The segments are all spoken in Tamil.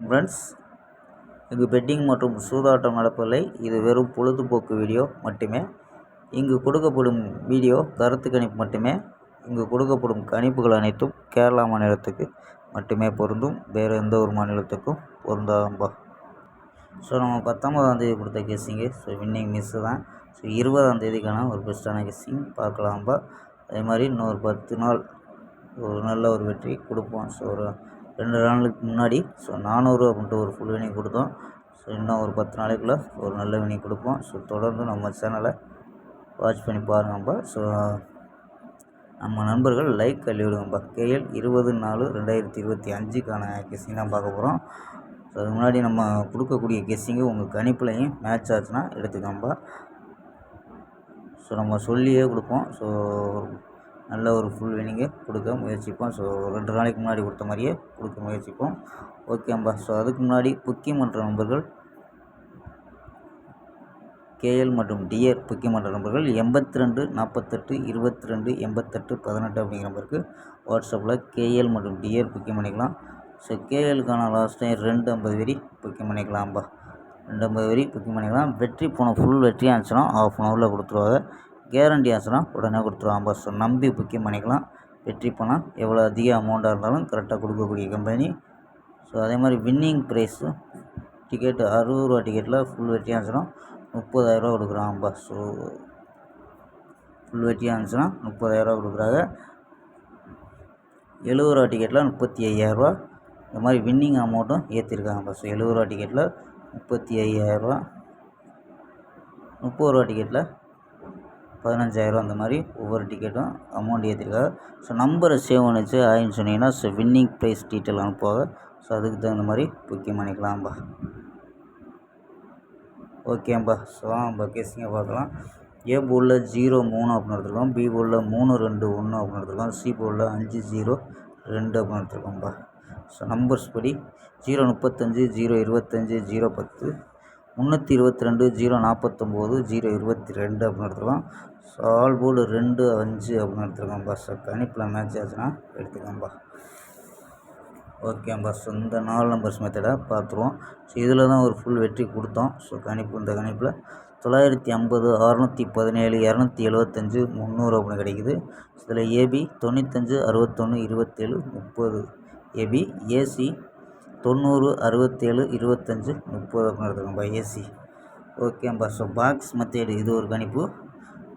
ஃப்ரெண்ட்ஸ், இங்கு பெட்டிங் மற்றும் சூதாட்டம் நடப்பதில்லை. இது வெறும் பொழுதுபோக்கு வீடியோ மட்டுமே. இங்கு கொடுக்கப்படும் வீடியோ கருத்து கணிப்பு மட்டுமே. இங்கு கொடுக்கப்படும் கணிப்புகள் அனைத்தும் கேரளா மாநிலத்துக்கு மட்டுமே பொருந்தும். வேறு எந்த ஒரு மாநிலத்துக்கும் பொருந்தாம்பா. ஸோ நம்ம 19ஆம் தேதி கொடுத்த கெஸ்ஸிங்கு வின்னிங் மிஸ்ஸு தான். ஸோ 20ஆம் தேதிக்கான ஒரு பெஸ்ட்டான கெஸ்ஸிங் பார்க்கலாம்பா. அதே மாதிரி இன்னொரு 10 நாள் ஒரு நல்ல ஒரு வெற்றி கொடுப்போம். ஸோ ஒரு 2 நாளுக்கு முன்னாடி 400 அப்படின்ட்டு ஒரு ஃபுல் வினிங் கொடுத்தோம். ஸோ இன்னும் ஒரு 10 நாளைக்குள்ளே ஒரு நல்ல வினிங் கொடுப்போம். ஸோ தொடர்ந்து நம்ம சேனலை வாட்ச் பண்ணி பாருங்கப்பா. ஸோ நம்ம நண்பர்கள் லைக் அள்ளி விடுங்கப்பா. KL 20/4/2025க்கான கெஸ்ஸிங் தான் பார்க்க போகிறோம். ஸோ அதுக்கு முன்னாடி நம்ம கொடுக்கக்கூடிய கெஸ்ஸிங்கு உங்கள் கணிப்புலையும் மேட்ச் ஆச்சுன்னா எடுத்துக்கோம்பா. ஸோ நம்ம சொல்லியே கொடுப்போம். ஸோ நல்ல ஒரு ஃபுல் வினிங்கை கொடுக்க முயற்சிப்போம். ஸோ 2 நாளைக்கு முன்னாடி கொடுத்த மாதிரியே கொடுக்க முயற்சிப்போம். ஓகேம்பா. ஸோ அதுக்கு முன்னாடி புக்கிங் பண்ணுற நண்பர்கள் KL மற்றும் டியர் புக்கிங் பண்ணுற நம்பர்கள் 82 48 22 88 18 அப்படிங்கிற நம்பருக்கு வாட்ஸ்அப்பில் KL மற்றும் டியர் புக்கிங் பண்ணிக்கலாம். ஸோ KLக்கான லாஸ்ட் டைம் 250 வரி புக்கிங் பண்ணிக்கலாம்பா. 250 வரி புக்கிங் பண்ணிக்கலாம். வெற்றி போன ஃபுல் வெற்றி ஆச்சுன்னா ½ அன் ஹவரில் கொடுத்துருவாங்க. கேரண்டி ஆச்சுன்னா உடனே கொடுத்துருவாம்பா. ஸோ நம்பி புக்கிங் பண்ணிக்கலாம். வெற்றி போனால் எவ்வளோ அதிக அமௌண்ட்டாக இருந்தாலும் கரெக்டாக கொடுக்கக்கூடிய கம்பெனி. ஸோ அதே மாதிரி வின்னிங் ப்ரைஸு டிக்கெட்டு 60 ரூபா டிக்கெட்டில் ஃபுல் வெற்றி ஆச்சுன்னா 30,000 கொடுக்குறாங்கப்பா. ஸோ ஃபுல் வெற்றி ஆச்சுன்னா 30,000 கொடுக்குறாங்க. 70 ரூபா டிக்கெட்டில் 35,000. இந்த மாதிரி வின்னிங் அமௌண்ட்டும் ஏற்றிருக்காங்கப்பா. ஸோ 70 ரூபா டிக்கெட்டில் 35,000, 30 ரூபா டிக்கெட்டில் 15,000. அந்த மாதிரி ஒவ்வொரு டிக்கெட்டும் அமௌண்ட் ஏற்றிருக்காங்க. ஸோ நம்பரை சேவ் பண்ணிச்சு ஆயின்னு சொன்னீங்கன்னா வின்னிங் ப்ரைஸ் டீட்டெயில் அனுப்புவாங்க. ஸோ அதுக்கு தகுந்த மாதிரி புக்கிங் பண்ணிக்கலாம்பா. ஓகேம்பா. ஸோ நம்ம கெஸ்ஸிங்கை பார்க்கலாம். A போர்டில் 0-3 அப்படின்னு எடுத்துருக்கோம். B போர்டில் 3-2-1 அப்படின்னு எடுத்துருக்கோம். C போர்டில் 5-0-2 அப்படின்னு எடுத்துருக்கோம்பா. ஸோ நம்பர்ஸ் படி 0-35, 0-25, 0-10, 322, 0-49, 0-22 அப்படின்னு எடுத்துருக்கோம். ஸோ ஆல் போர்டு 2-5 அப்படின்னு எடுத்துருக்கோம்பா. ஸோ கணிப்பில் மேட்ச் ஆச்சுன்னா எடுத்துக்கோம்பா. ஓகேம்பா. ஸோ இந்த 4 நம்பர்ஸ் மெத்தடை பார்த்துருவோம். ஸோ இதில் தான் ஒரு ஃபுல் வெற்றி கொடுத்தோம். ஸோ இந்த கணிப்பில் 950, 617, 275, 300 அப்படின்னு கிடைக்குது. இதில் AB 95, 61, 27, 30 AB, AC 90, 67, 25, 30 அப்படின்னு எடுத்துக்கோம்பா. AC ஓகேம்பா. ஸோ பாக்ஸ் மெத்தேடு இது ஒரு கணிப்பு.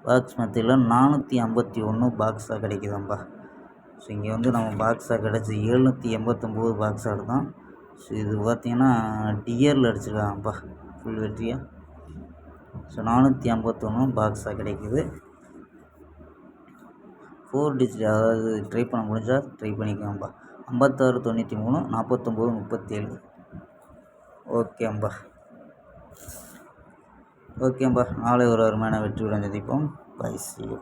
பாக்ஸ் மெத்தேடில் 451 பாக்ஸாக கிடைக்குதாம்பா. ஸோ இங்கே வந்து நம்ம பாக்ஸாக கிடச்சி 789 பாக்ஸாக எடுத்தோம். ஸோ இது பார்த்திங்கன்னா டியரில் அடிச்சிருக்காங்கப்பா ஃபுல் வெற்றியாக. ஸோ 451 பாக்ஸாக கிடைக்குது. 4 டிஜிட், அதாவது ட்ரை பண்ண முடிஞ்சால் ட்ரை பண்ணிக்கோம்பா. 56, 93, 49, 37. ஓகேம்பா. நாளை ஒரு அருமையான வெற்றியுடன் சந்திப்போம். பை. See you.